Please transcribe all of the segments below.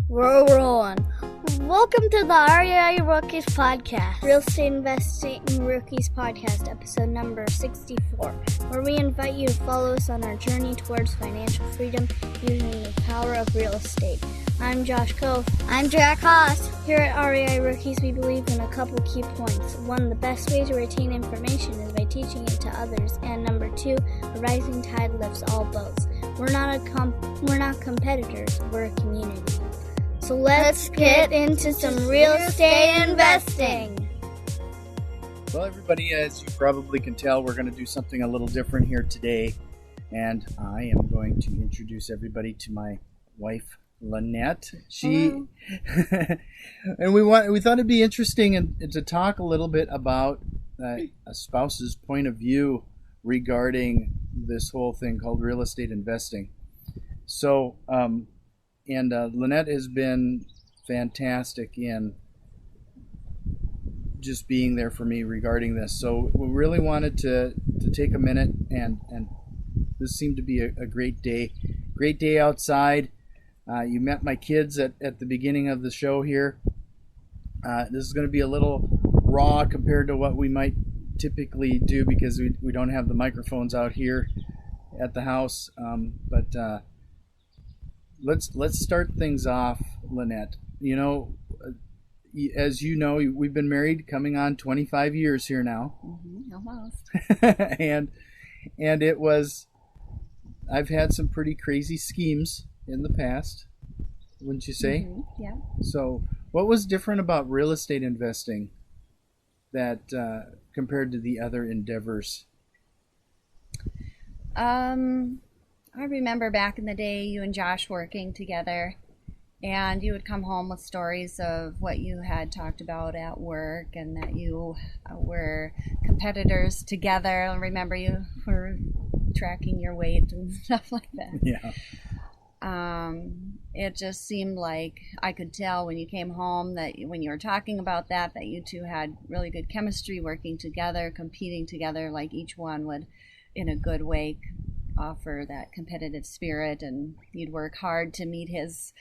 We're rolling. Welcome to the REI Rookies Podcast, Real Estate Investing Rookies Podcast, episode number 64, where we invite you to follow us on our journey towards financial freedom using the power of real estate. I'm Josh Cove. I'm Jack Haas. Here at REI Rookies, we believe in a couple key points. One, the best way to retain information is by teaching it to others. And number two, a rising tide lifts all boats. We're not competitors, we're a community. So let's get into some real estate investing. Well, everybody, as you probably can tell, we're going to do something a little different here today. And I am going to introduce everybody to my wife, Lynette. And we thought it'd be interesting and to talk a little bit about a spouse's point of view regarding this whole thing called real estate investing. So, Lynette has been fantastic in just being there for me regarding this. So we really wanted to take a minute, and this seemed to be a great day. Great day outside. You met my kids at the beginning of the show here. This is going to be a little raw compared to what we might typically do because we don't have the microphones out here at the house. But let's start things off, Lynette. You know, as you know, we've been married coming on 25 years here now. Almost. and it was, I've had some pretty crazy schemes in the past, wouldn't you say? Mm-hmm. Yeah. So what was different about real estate investing that compared to the other endeavors? I remember back in the day, you and Josh working together, and you would come home with stories of what you had talked about at work and that you were competitors together. I remember you were tracking your weight and stuff like that. Yeah. It just seemed like I could tell when you came home that when you were talking about that you two had really good chemistry working together, competing together, like each one would, in a good way, offer that competitive spirit, and you'd work hard to meet his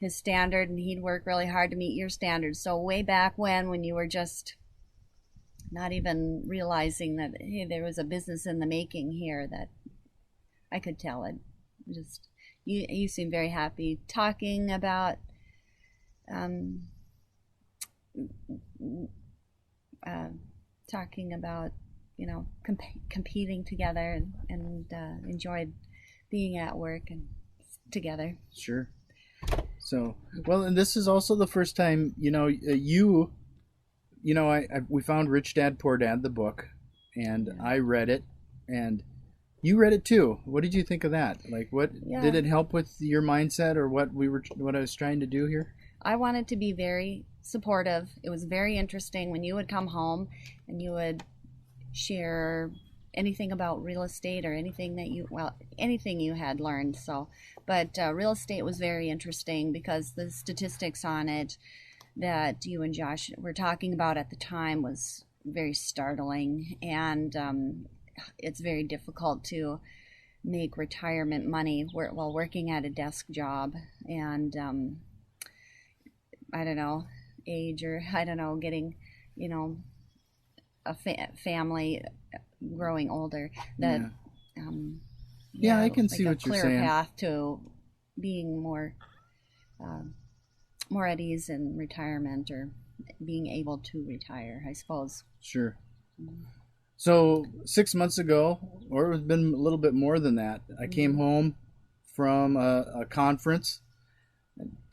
standard, and he'd work really hard to meet your standards. So way back when you were just not even realizing that, hey, there was a business in the making here, that I could tell it. Just you seem very happy talking about competing together and enjoyed being at work and together. Sure. So, well, and this is also the first time, we found Rich Dad, Poor Dad, the book, and yeah. I read it, and you read it too. What did you think of that? Like, did it help with your mindset or what I was trying to do here? I wanted to be very supportive. It was very interesting when you would come home and you would share anything about real estate or anything you had learned. But real estate was very interesting because the statistics on it that you and Josh were talking about at the time was very startling, and it's very difficult to make retirement money while working at a desk job, and getting, a family growing older, that I can see what you're saying. A clear path to being more at ease in retirement, or being able to retire, I suppose. Sure. So 6 months ago, or it's been a little bit more than that, I came home from a conference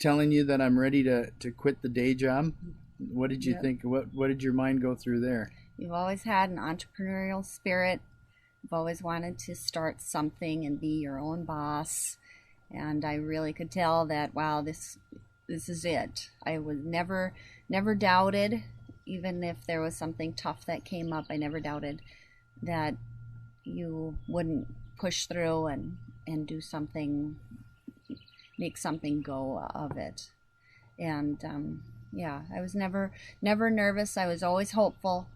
telling you that I'm ready to quit the day job. What did you think? What did your mind go through there? You've always had an entrepreneurial spirit. You've always wanted to start something and be your own boss. And I really could tell that, wow, this is it. I was never doubted, even if there was something tough that came up, I never doubted that you wouldn't push through and do something, make something go of it. And I was never nervous. I was always hopeful.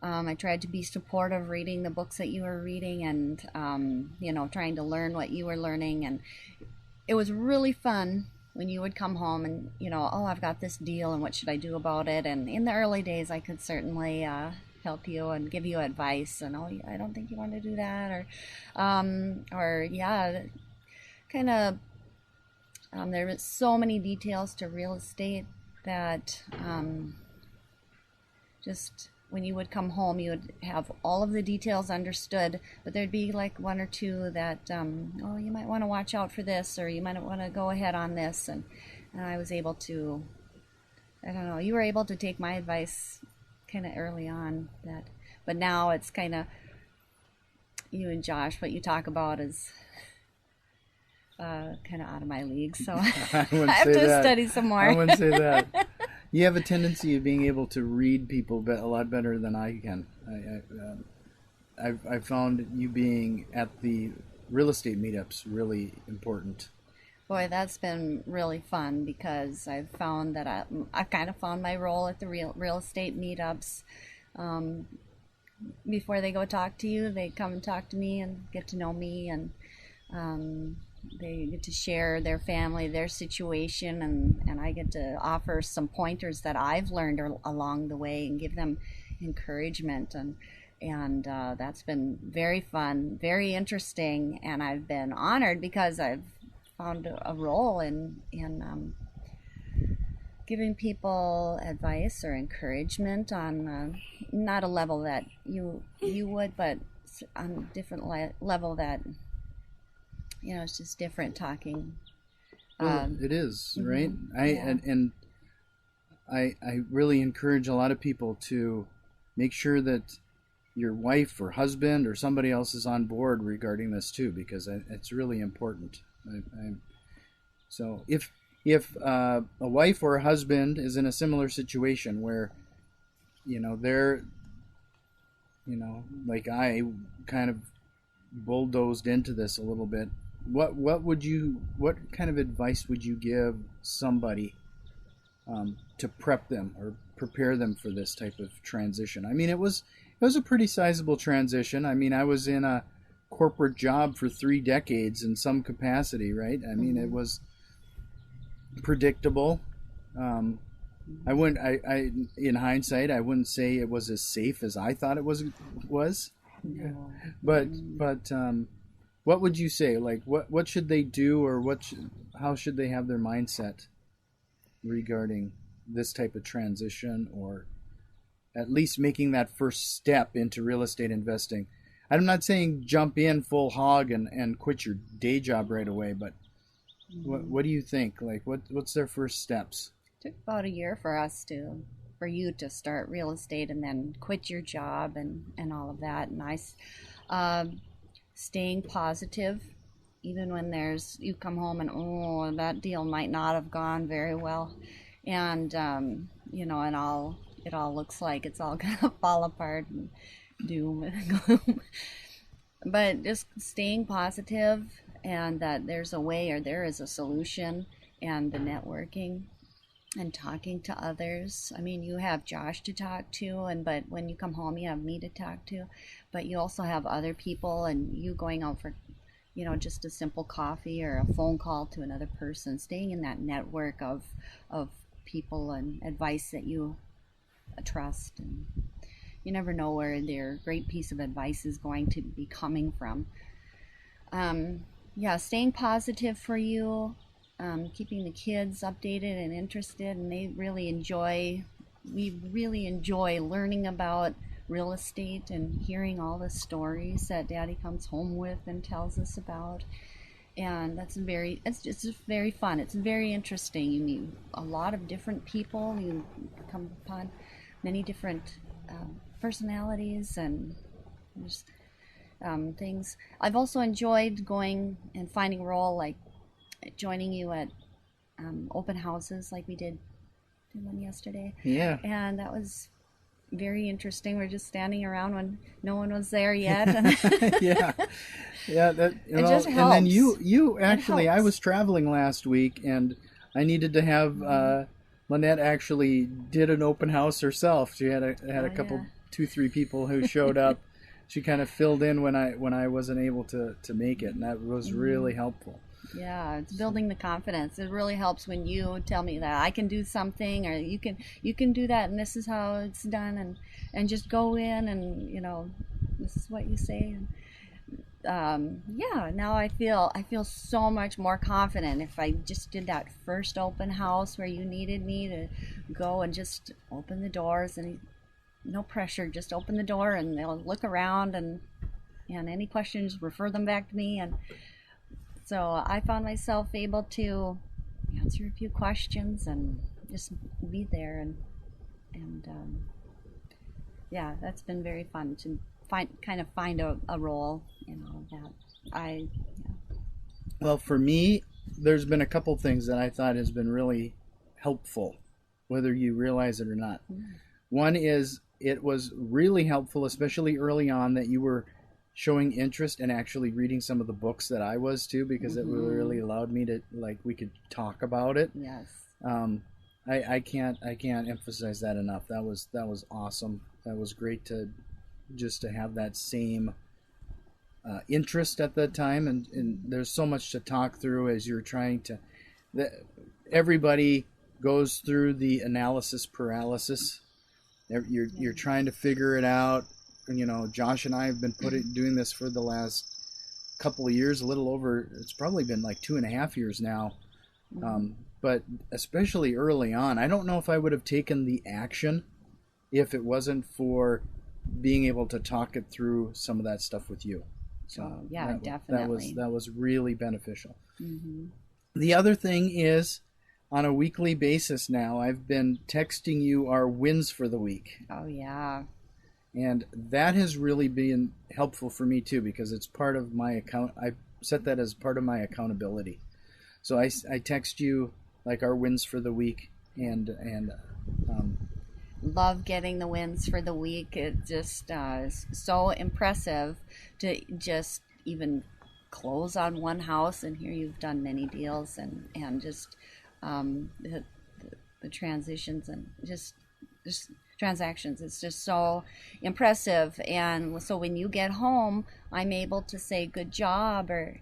I tried to be supportive, reading the books that you were reading, and trying to learn what you were learning. And it was really fun when you would come home and, oh, I've got this deal and what should I do about it? And in the early days, I could certainly help you and give you advice. And, oh, I don't think you want to do that. Or yeah, kind of, there was so many details to real estate that just when you would come home, you would have all of the details understood, but there'd be like one or two that, oh, you might want to watch out for this, or you might want to go ahead on this. And I was able to, I don't know, you were able to take my advice kind of early on. But now it's kind of, you and Josh, what you talk about is kind of out of my league, so I have to study some more. I wouldn't say that. You have a tendency of being able to read people a lot better than I can. I've found you being at the real estate meetups really important. Boy, that's been really fun because I've found that I kind of found my role at the real estate meetups. Before they go talk to you, they come and talk to me and get to know me, and they get to share their family, their situation, and I get to offer some pointers that I've learned along the way and give them encouragement, and that's been very fun, very interesting, and I've been honored because I've found a role in giving people advice or encouragement on not a level that you would, but on a different level that, it's just different talking. Well, it is, right? Mm-hmm. I really encourage a lot of people to make sure that your wife or husband or somebody else is on board regarding this too, because it's really important. So if a wife or a husband is in a similar situation where, they're, like I kind of bulldozed into this a little bit, what kind of advice would you give somebody to prep them or prepare them for this type of transition? I mean, it was a pretty sizable transition. I mean, I was in a corporate job for 3 decades in some capacity, right? I mean, It was predictable. I in hindsight, I wouldn't say it was as safe as I thought it was. No. But what would you say? Like, what should they do, or how should they have their mindset regarding this type of transition, or at least making that first step into real estate investing? I'm not saying jump in full hog and quit your day job right away, but what do you think? Like, what's their first steps? It took about a year for you to start real estate and then quit your job and all of that. And staying positive, even when you come home and, that deal might not have gone very well. And, and it all looks like it's all going to fall apart and doom and gloom. But just staying positive, and that there's a way, or there is a solution, and the networking and talking to others. I mean, you have Josh to talk to, but when you come home, you have me to talk to, but you also have other people, and you going out for, just a simple coffee or a phone call to another person, staying in that network of people and advice that you trust. And you never know where their great piece of advice is going to be coming from. Staying positive for you, keeping the kids updated and interested, and we really enjoy learning about real estate and hearing all the stories that Daddy comes home with and tells us about. And it's just very fun. It's very interesting. You meet a lot of different people. You come upon many different personalities and just things. I've also enjoyed going and finding a role, like joining you at open houses like we did one yesterday. Yeah. And that was very interesting. We're just standing around when no one was there yet. Yeah. That it just helps. And then you actually, I was traveling last week, and I needed to have Lynette actually did an open house herself. She had a couple, 2-3 people who showed up. She kind of filled in when I wasn't able to make it, and that was really helpful. Yeah, it's building the confidence. It really helps when you tell me that I can do something, or you can do that, and this is how it's done, and just go in, and this is what you say. And yeah, now I feel so much more confident. If I just did that first open house where you needed me to go and just open the doors, and no pressure, just open the door and they'll look around, and any questions, refer them back to me. And so I found myself able to answer a few questions and just be there, and yeah, that's been very fun to find a role, that I, yeah. Well, for me, there's been a couple things that I thought has been really helpful, whether you realize it or not. One is, it was really helpful, especially early on, that you were showing interest in actually reading some of the books that I was too, because it really allowed me to, we could talk about it. Yes. I can't emphasize that enough. That was awesome. That was great to have that same interest at that time, and there's so much to talk through as you're trying to. Everybody goes through the analysis paralysis. You're trying to figure it out. And, Josh and I have been doing this for the last couple of years, a little over. It's probably been like 2.5 years now. But especially early on, I don't know if I would have taken the action if it wasn't for being able to talk it through, some of that stuff with you. So yeah, definitely. That was really beneficial. Mm-hmm. The other thing is, on a weekly basis now, I've been texting you our wins for the week. Oh, yeah. And that has really been helpful for me too, because it's part of my account. I set that as part of my accountability. So I text you our wins for the week, and love getting the wins for the week. It just is so impressive to just even close on one house, and here you've done many deals, and just the transitions, and just transactions. It's just so impressive. And so when you get home, I'm able to say good job, or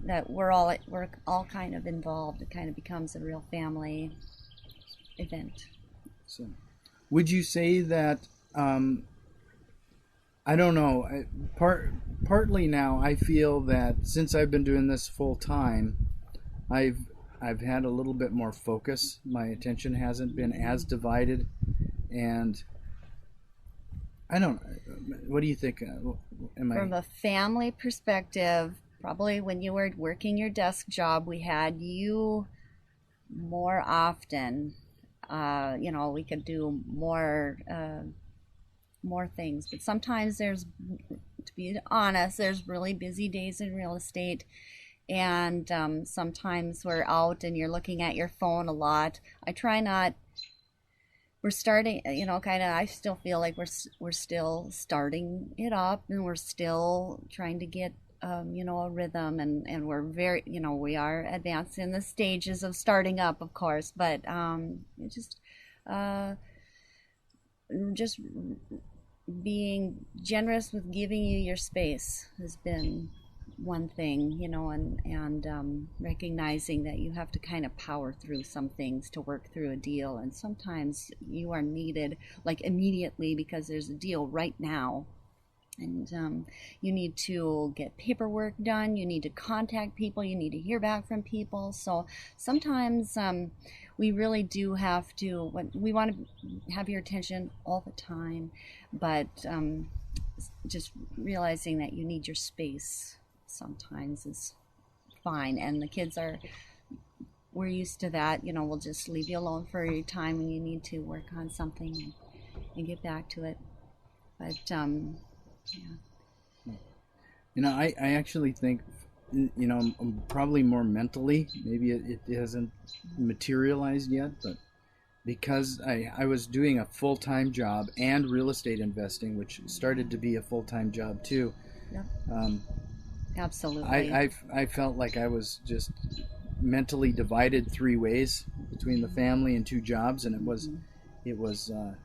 that we're all kind of involved. It kind of becomes a real family event. So would you say that I don't know, partly now I feel that since I've been doing this full time, I've had a little bit more focus. My attention hasn't been as divided, and I don't. What do you think? From a family perspective, probably when you were working your desk job, we had you more often. We could do more things, but sometimes to be honest, there's really busy days in real estate. And sometimes we're out and you're looking at your phone a lot. I try not. We're starting, I still feel like we're still starting it up, and we're still trying to get, a rhythm, and we're very, we are advanced in the stages of starting up, of course, but just being generous with giving you your space has been one thing, and recognizing that you have to kind of power through some things to work through a deal, and sometimes you are needed immediately because there's a deal right now, and you need to get paperwork done, you need to contact people, you need to hear back from people. So sometimes we really do have to, we want to have your attention all the time, but just realizing that you need your space sometimes is fine. And the kids we're used to that. We'll just leave you alone for your time when you need to work on something and get back to it. But yeah. I actually think, probably more mentally, maybe it hasn't materialized yet, but because I was doing a full-time job and real estate investing, which started to be a full-time job too. Yep. Absolutely. I felt like I was just mentally divided 3 ways between the family and 2 jobs, and it was a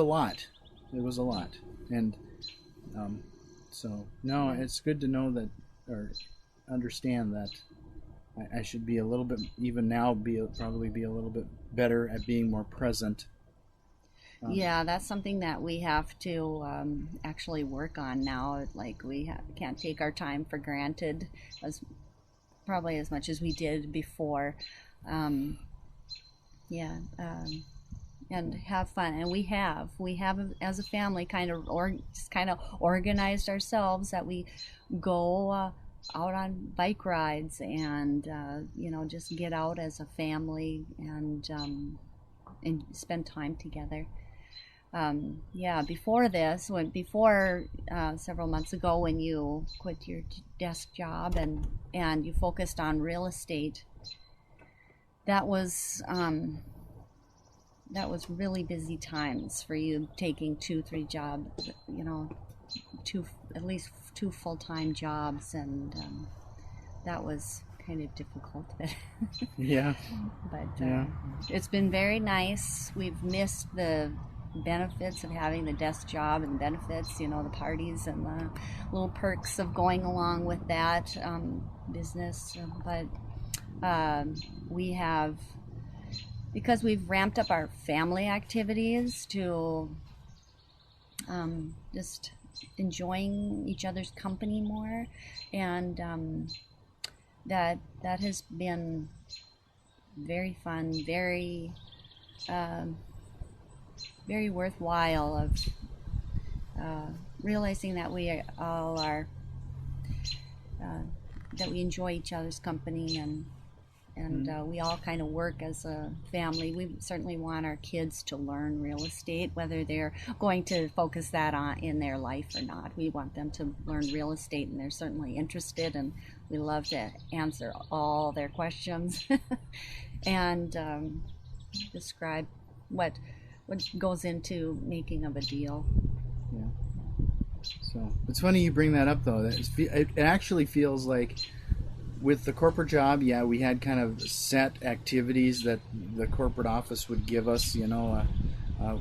lot. It was a lot. And so no, it's good to know that or understand that I should be a little bit, even now, probably be a little bit better at being more present. Yeah, that's something that we have to actually work on now. Like can't take our time for granted probably as much as we did before. Yeah, and have fun. And we have as a family kind of organized ourselves that we go out on bike rides and just get out as a family and spend time together. Before this, several months ago, when you quit your desk job and you focused on real estate, that was really busy times for you, taking 2-3 jobs, at least 2 full-time jobs, and that was kind of difficult. Yeah. But yeah. It's been very nice. We've missed the benefits of having the desk job and benefits, the parties and the little perks of going along with that business. But we have, because we've ramped up our family activities to just enjoying each other's company more, and that has been very fun, very very worthwhile, of realizing that we all are that we enjoy each other's company, and we all kind of work as a family. We certainly want our kids to learn real estate, whether they're going to focus that on in their life or not. We want them to learn real estate, and they're certainly interested, and we love to answer all their questions and describe what goes into making of a deal. Yeah. So it's funny you bring that up, though. It actually feels like with the corporate job, we had kind of set activities that the corporate office would give us.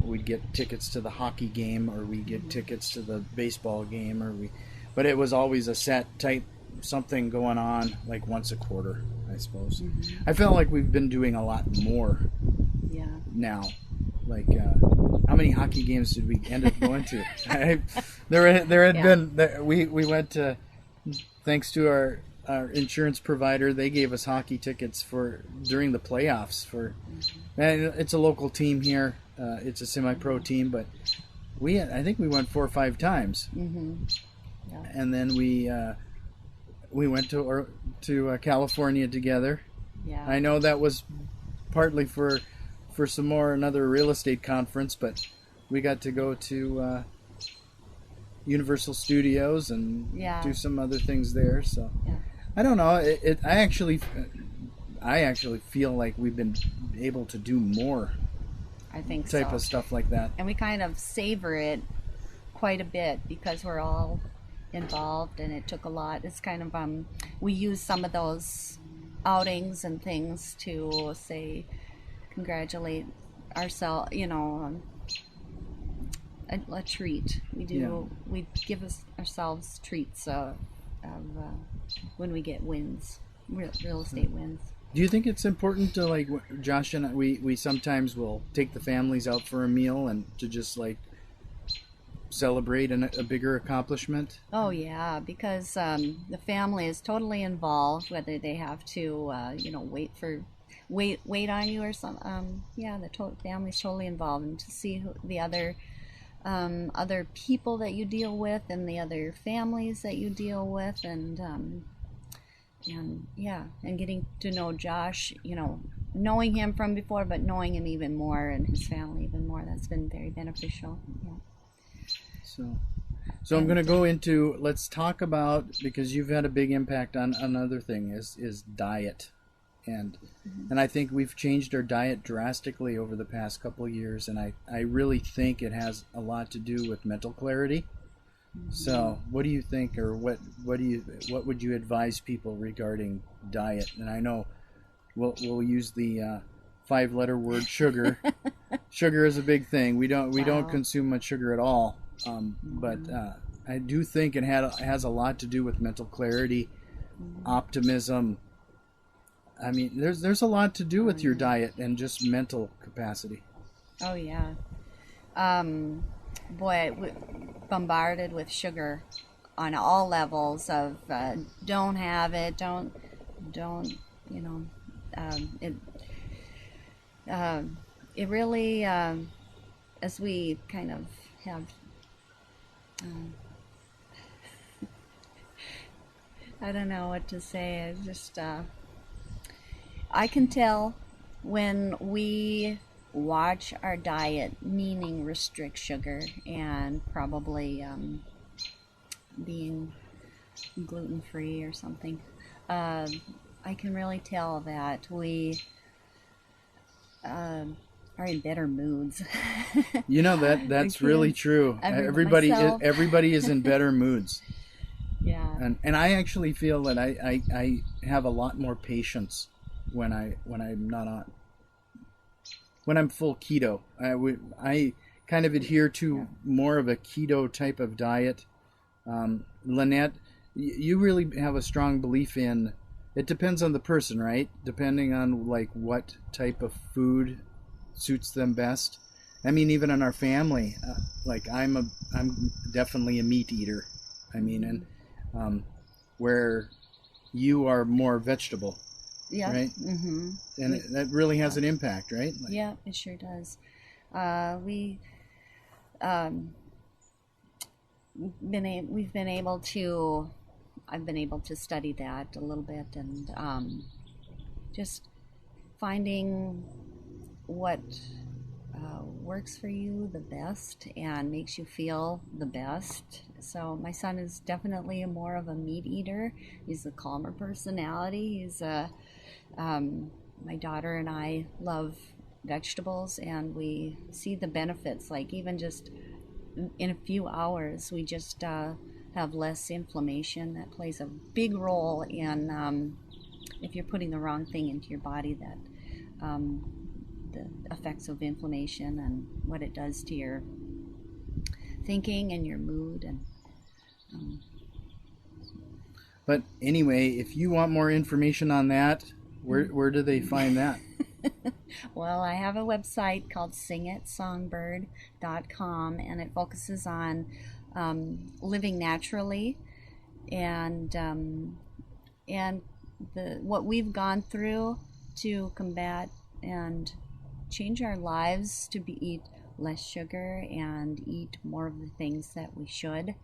We'd get tickets to the hockey game, or we'd get tickets to the baseball game, but it was always a set type something going on, like once a quarter, I suppose. Mm-hmm. I felt like we've been doing a lot more. Yeah. Now. Like, how many hockey games did we end up going to? There had been, we went to, thanks to our insurance provider, they gave us hockey tickets during the playoffs and it's a local team here. It's a semi-pro team, but I think we went 4 or 5 times. Mm-hmm. Yeah. And then we went to California together. Yeah. I know that was partly for another real estate conference, but we got to go to Universal Studios and do some other things there. So I don't know. I actually feel like we've been able to do more. I think type of stuff like that, and we kind of savor it quite a bit because we're all involved, and it took a lot. It's kind of we use some of those outings and things to say, congratulate ourselves, a treat. We do. Yeah. We give ourselves treats when we get wins, real estate wins. Do you think it's important to, like, Josh and I, we sometimes will take the families out for a meal and to just like celebrate a bigger accomplishment? Oh yeah, because the family is totally involved, whether they have to wait on you or something. The family's totally involved, and to see the other people that you deal with and the other families that you deal with, and getting to know Josh, knowing him from before, but knowing him even more and his family even more. That's been very beneficial. Yeah. So I'm going to go into, let's talk about, because you've had a big impact on another thing, is diet. And I think we've changed our diet drastically over the past couple of years, and I really think it has a lot to do with mental clarity. Mm-hmm. So what do you think, or what would you advise people regarding diet? And I know we'll use the 5-letter word sugar. Sugar is a big thing. We don't consume much sugar at all. But I do think it has a lot to do with mental clarity optimism. I mean, there's a lot to do with your diet and just mental capacity. Oh yeah. Bombarded with sugar on all levels of don't have it, don't you know, it really as we kind of have I don't know what to say. It's just I can tell when we watch our diet, meaning restrict sugar and probably being gluten-free or something. I can really tell that we are in better moods. You know, that's really true. Everybody is in better moods. Yeah. And I actually feel that I have a lot more patience when I'm full keto. I kind of adhere to more of a keto type of diet. Lynette, you really have a strong belief in, it depends on the person, right? Depending on like what type of food suits them best. I mean, even in our family, like I'm definitely a meat eater. I mean, and where you are more vegetable. Yeah. Right? Mm-hmm. And that really has an impact, right? Like, yeah, it sure does. We've been able to, I've been able to study that a little bit and just finding what works for you the best and makes you feel the best. So my son is definitely more of a meat eater. He's a calmer personality. He's my daughter and I love vegetables, and we see the benefits. Like even just in a few hours, we just have less inflammation. That plays a big role in if you're putting the wrong thing into your body. That the effects of inflammation and what it does to your thinking and your mood and. But anyway, if you want more information on that, where do they find that? Well, I have a website called songbird.com, and it focuses on living naturally and what we've gone through to combat and change our lives to eat less sugar and eat more of the things that we should,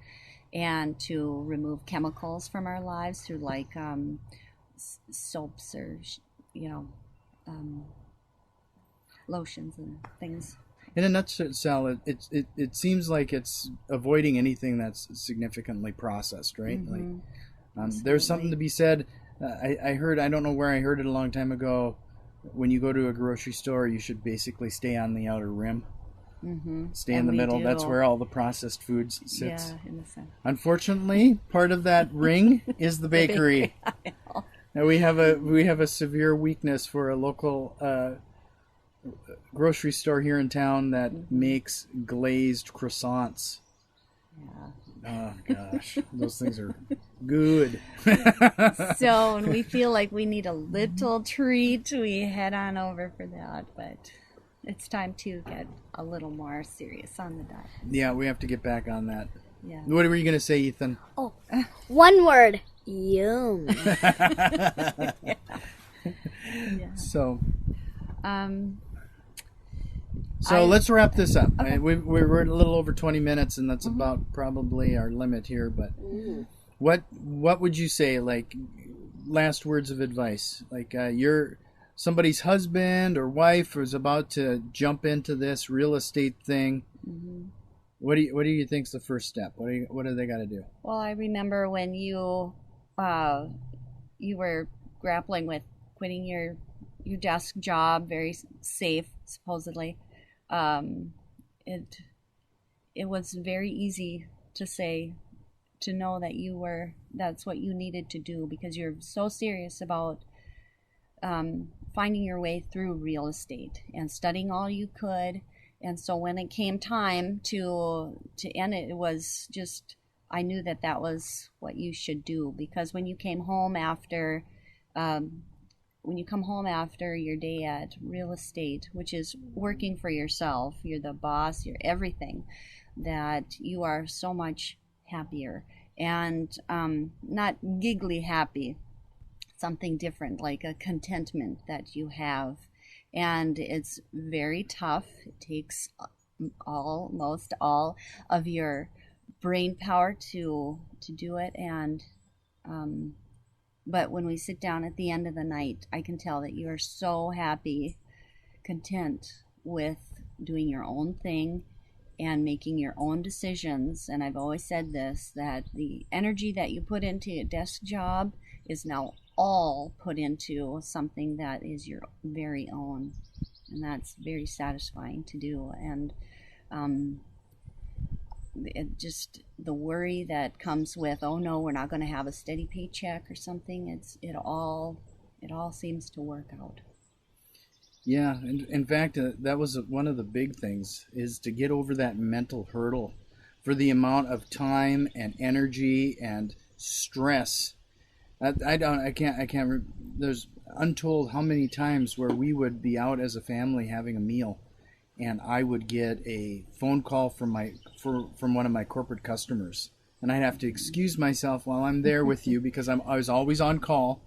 and to remove chemicals from our lives through like soaps or lotions and things. In a nutshell, it seems like it's avoiding anything that's significantly processed, right? Mm-hmm. Like there's something to be said. I heard, I don't know where I heard it a long time ago. When you go to a grocery store, you should basically stay on the outer rim. Mm-hmm. Stay in the middle. That's where all the processed foods sits. Yeah, in the center. Unfortunately, part of that ring is the bakery. Now we have a severe weakness for a local grocery store here in town that makes glazed croissants. Yeah. Oh gosh, those things are good. So when we feel like we need a little treat, we head on over for that. But it's time to get a little more serious on the diet. Yeah, we have to get back on that. Yeah. What were you going to say, Ethan? Oh, one word. Yum. Yeah. So I- let's wrap this up. Okay. We're a little over 20 minutes, and that's about probably our limit here. But what would you say, like, last words of advice? Like you're somebody's husband or wife is about to jump into this real estate thing. Mm-hmm. What do you think's the first step? What do they got to do? Well, I remember when you were grappling with quitting your desk job, very safe supposedly. It was very easy to know that that's what you needed to do, because you're so serious about finding your way through real estate and studying all you could. And so when it came time to end it, it was just I knew that that was what you should do, because when you came home after your day at real estate, which is working for yourself, you're the boss, you're everything, that you are so much happier, and not giggly happy, something different, like a contentment that you have. And it's very tough. It takes almost all of your brain power to do it. And but when we sit down at the end of the night, I can tell that you are so happy, content with doing your own thing and making your own decisions. And I've always said this, that the energy that you put into a desk job is now all put into something that is your very own, and that's very satisfying to do. And it just, the worry that comes with, oh no, we're not going to have a steady paycheck or something, it all seems to work out. Yeah, and in fact, that was one of the big things, is to get over that mental hurdle for the amount of time and energy and stress. There's untold how many times where we would be out as a family having a meal, and I would get a phone call from one of my corporate customers, and I'd have to excuse myself while I'm there with you because I was always on call.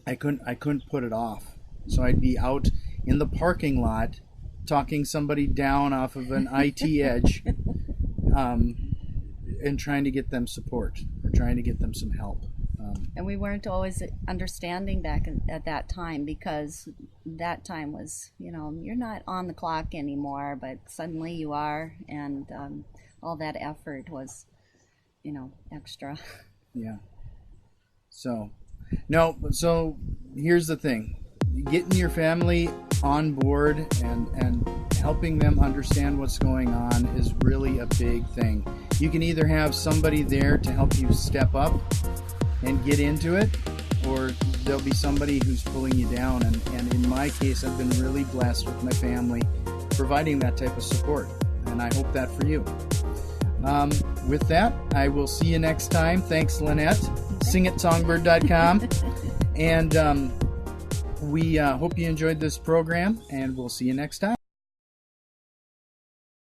I couldn't put it off. So I'd be out in the parking lot talking somebody down off of an IT edge, and trying to get them support or trying to get them some help. And we weren't always understanding back at that time, because that time was, you're not on the clock anymore, but suddenly you are, and all that effort was, extra. Yeah. So here's the thing. Getting your family on board and helping them understand what's going on is really a big thing. You can either have somebody there to help you step up and get into it, or there'll be somebody who's pulling you down. And in my case, I've been really blessed with my family providing that type of support, and I hope that for you. With that, I will see you next time. Thanks, Lynette. Songbird.com. And we hope you enjoyed this program, and we'll see you next time.